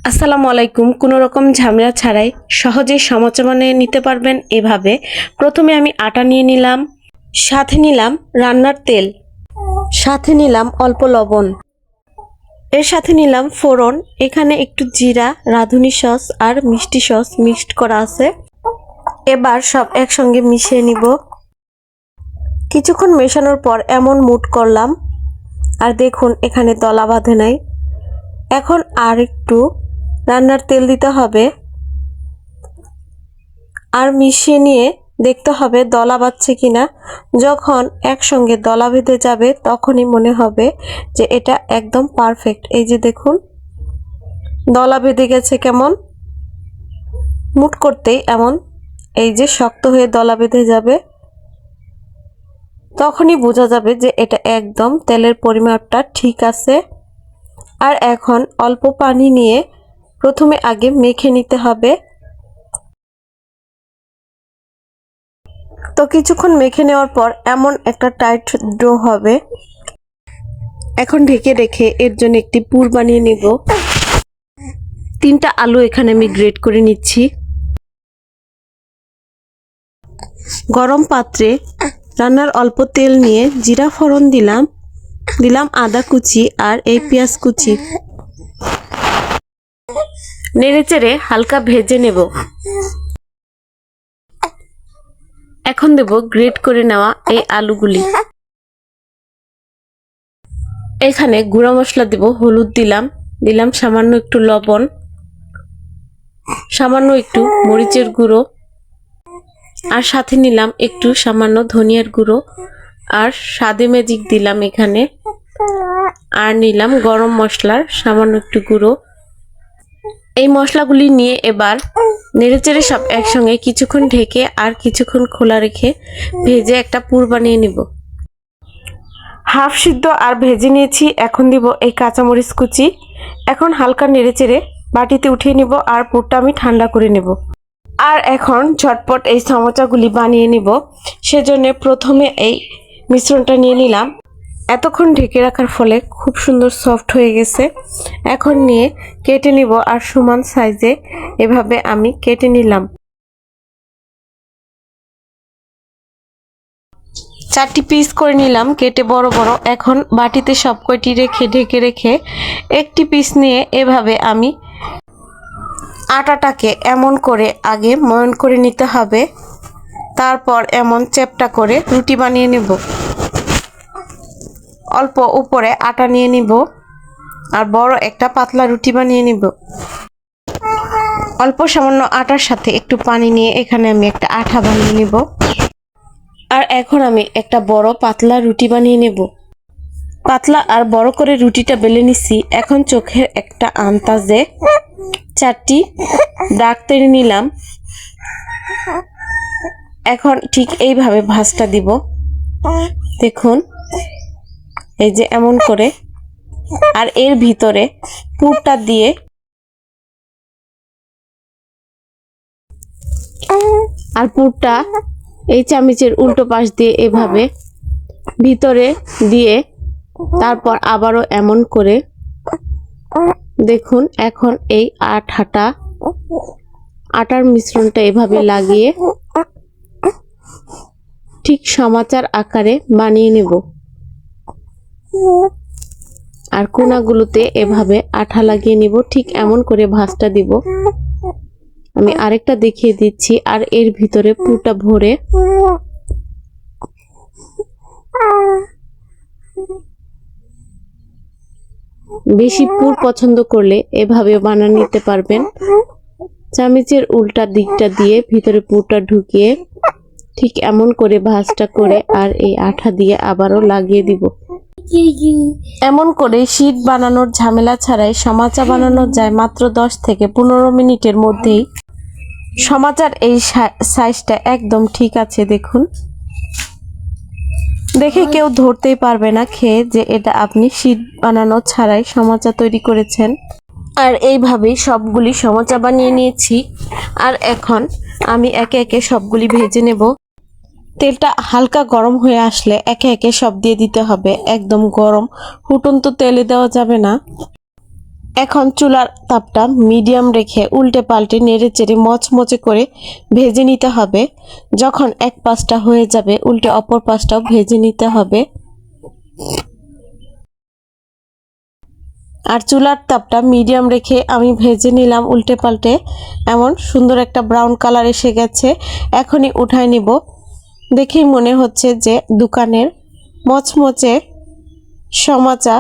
আসসালামু আলাইকুম। কোনো রকম ঝামেলা ছাড়াই সহজেই সমোচা বানিয়ে নিতে পারবেন এভাবে। প্রথমে আমি আটা নিয়ে নিলাম, সাথে নিলাম রান্নার তেল, সাথে নিলাম অল্প লবণ, এর সাথে নিলাম ফোড়ন। এখানে একটু জিরা, রাঁধুনি সস আর মিষ্টি সস মিক্সড করা আছে। এবার সব একসঙ্গে মিশিয়ে নিব। কিছুক্ষণ মেশানোর পর এমন মুট করলাম, আর দেখুন এখানে দলা বাঁধে নাই। এখন আর একটু রান্নার তেল দিতে হবে আর মিশিয়ে নিয়ে দেখতে হবে দলা বাঁধছে কিনা। যখন একসঙ্গে দলা বেঁধে যাবে তখনই মনে হবে যে এটা একদম পারফেক্ট। এই যে দেখুন দলা বেঁধে গেছে কেমন, মুট করতেই এমন এই যে শক্ত হয়ে দলা বেঁধে যাবে, তখনই বোঝা যাবে যে এটা একদম তেলের পরিমাপটা ঠিক আছে। আর এখন অল্প পানি নিয়ে প্রথমে আগে মেখে নিতে হবে। তো কিছুক্ষণ মেখে নেওয়ার পর এমন একটা টাইট ডো হবে। এখন ঢেকে রেখে এর জন্য একটি পুর বানিয়ে নিব। 3টা আলু এখানে আমি গ্রেট করে নিচ্ছি। গরম পাত্রে রান্নার অল্প তেল নিয়ে জিরা ফোড়ন দিলাম আদা কুচি আর এই পেঁয়াজ কুচি। নেড়েচেড়ে হালকা ভেজে নেব। এখন দেব গ্রেট করে নেওয়া এই আলুগুলি। এখানে গুঁড়া মশলা দেব, হলুদ দিলাম সামান্য একটু লবণ, সামান্য একটু মরিচের গুঁড়ো, আর সাথে নিলাম একটু সামান্য ধনিয়ার গুঁড়ো, আর স্বাদে ম্যাজিক দিলাম এখানে, আর নিলাম গরম মশলার সামান্য একটু গুঁড়ো। এই মশলাগুলি নিয়ে এবার নেড়েচেড়ে সব একসঙ্গে কিছুক্ষণ ঢেকে আর কিছুক্ষণ খোলা রেখে ভেজে একটা পুর বানিয়ে নিব। হাফ সিদ্ধ আর ভেজে নিয়েছি। এখন দিব এই কাঁচামরিচ কুচি। এখন হালকা নেড়েচেড়ে বাটিতে উঠিয়ে নিব আর পুরটা আমি ঠান্ডা করে নেব। আর এখন ঝটপট এই সমোচাগুলি বানিয়ে নিব। সেজন্য প্রথমে এই মিশ্রণটা নিয়ে নিলাম। এতক্ষণ ঢেকে রাখার ফলে খুব সুন্দর সফট হয়ে গেছে। এখন নিয়ে কেটে নিব আর সমান সাইজে এভাবে আমি কেটে নিলাম। 4টি পিস করে নিলাম কেটে বড় বড়। এখন বাটিতে সব কয়টি রেখে ঢেকে রেখে একটি পিস নিয়ে এভাবে আমি আটাটাকে এমন করে আগে ময়ন করে নিতে হবে। তারপর এমন চ্যাপ্টা করে রুটি বানিয়ে নেব। অল্প উপরে আটা নিয়ে নিব আর বড় একটা পাতলা রুটি বানিয়ে নিব। অল্প সামান্য আটার সাথে একটু পানি নিয়ে এখানে আমি একটা আঠা বানিয়ে নিব। আর এখন আমি একটা বড় পাতলা রুটি বানিয়ে নেব। পাতলা আর বড় করে রুটিটা বেলে নিছি। এখন চোখের একটা আন্দাজে 4টি দাগ টেনে নিলাম। এখন ঠিক এইভাবে ভাঁজটা দিব। দেখুন এই যে এমন করে, আর এর ভিতরে পুরটা দিয়ে আর পুরটা এই চামচের উল্টো পাশ দিয়ে এভাবে ভিতরে দিয়ে তারপর আবারও এমন করে দেখুন। এখন এই আটার মিশ্রণটা এভাবে লাগিয়ে ঠিক সমাচার আকারে বানিয়ে নেব। আর কোনাগুলোতে এভাবে আঠা লাগিয়ে নিব। ঠিক এমন করে ভাঁজটা দিব। আমি আরেকটা দেখিয়ে দিচ্ছি। আর এর ভিতরে পুরটা ভরে বেশি পুর পছন্দ করলে এভাবে বানিয়ে নিতে পারবেন। চামচের উল্টা দিকটা দিয়ে ভিতরে পুরটা ঢুকিয়ে ঠিক এমন করে ভাঁজটা করে আর এই আঠা দিয়ে আবারও লাগিয়ে দিব। এমন করে শীট বানানোর ঝামেলা ছাড়াই সমোচা বানানো যায় মাত্র 10 থেকে 15 মিনিটের মধ্যেই। সমোচার এই সাইজটা একদম ঠিক আছে। দেখুন, দেখে কেউ ধরতেই পারবে না খেয়ে যে এটা আপনি শীট বানানো ছাড়াই সমোচা তৈরি করেছেন। আর এইভাবেই সবগুলি সমোচা বানিয়ে নিয়েছি। আর এখন আমি একে একে সবগুলি ভেজে নেব। তেলটা হালকা গরম হয়ে আসলে একে একে সব দিয়ে দিতে হবে। একদম গরম ফুটন্ত তেলে দেওয়া যাবে না। এখন চুলার তাপটা মিডিয়াম রেখে উল্টে পাল্টে নেড়ে চেড়ে মচমচে করে ভেজে নিতে হবে। যখন এক পাশটা হয়ে যাবে উল্টে অপর পাশটাও ভেজে নিতে হবে। আর চুলার তাপটা মিডিয়াম রেখে আমি ভেজে নিলাম উল্টে পাল্টে। এমন সুন্দর একটা ব্রাউন কালার এসে গেছে। এখনই উঠায় নিব। দেখেই মনে হচ্ছে যে দোকানের মচমচে সমাচা